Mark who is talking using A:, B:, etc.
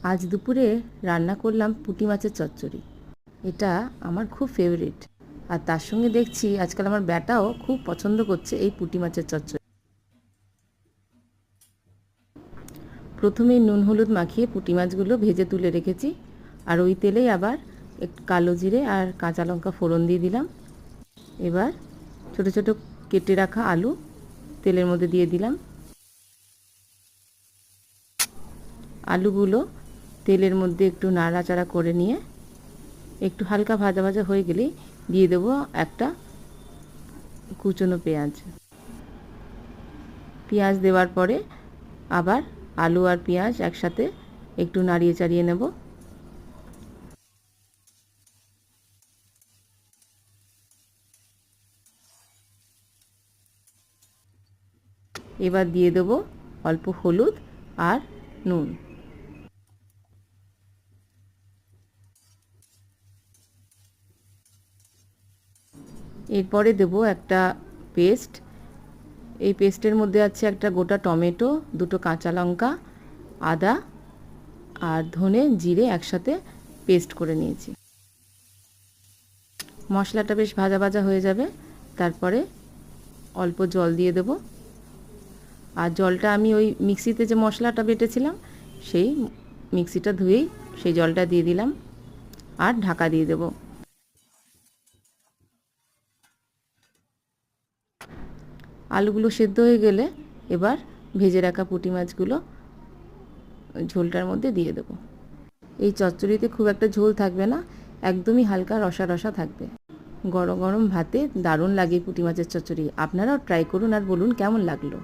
A: আজ দুপুরে রান্না করলাম পুঁটি মাছের চচ্চড়ি। এটা আমার খুব ফেভারিট। আর তার সঙ্গে দেখছি আজকাল আমার ব্যাটাও খুব পছন্দ করছে এই পুঁটি মাছের চচ্চড়ি। প্রথমেই নুন হলুদ মাখিয়ে পুঁটি মাছগুলো ভেজে তুলে রেখেছি। আর ওই তেলেই আবার একটু কালো জিরে আর কাঁচা লঙ্কা ফোড়ন দিয়ে দিলাম। এবার ছোট ছোট কেটে রাখা আলু তেলের মধ্যে দিয়ে দিলাম। আলুগুলো তেলের মধ্যে একটু নাড়াচাড়া করে নিয়ে একটু হালকা ভাজা ভাজা হয়ে গেলেই দিয়ে দেবো একটা কুচনো পেঁয়াজ। পেঁয়াজ দেওয়ার পরে আবার আলু আর পেঁয়াজ একসাথে একটু নাড়িয়ে চাড়িয়ে নেব। এবার দিয়ে দেবো অল্প হলুদ আর নুন। এরপরে দেবো একটা পেস্ট। এই পেস্টের মধ্যে আছে একটা গোটা টমেটো, দুটো কাঁচা লঙ্কা, আদা আর ধনে জিরে একসাথে পেস্ট করে নিয়েছি। মশলাটা বেশ ভাজা ভাজা হয়ে যাবে, তারপরে অল্প জল দিয়ে দেবো। আর জলটা আমি ওই মিক্সিতে যে মশলাটা বেটেছিলাম সেই মিক্সিটা ধুয়েই সেই জলটা দিয়ে দিলাম আর ঢাকা দিয়ে দেবো। আলুগুলো সেদ্ধ হয়ে গেলে এবার ভেজে রাখা পুঁটি মাছগুলো ঝোলটার মধ্যে দিয়ে দেবো। এই চচ্চড়িতে খুব একটা ঝোল থাকবে না, একদমই হালকা রসা রসা থাকবে। গরম গরম ভাতে দারুণ লাগে পুঁটি মাছের চচ্চড়ি। আপনারাও ট্রাই করুন আর বলুন কেমন লাগলো।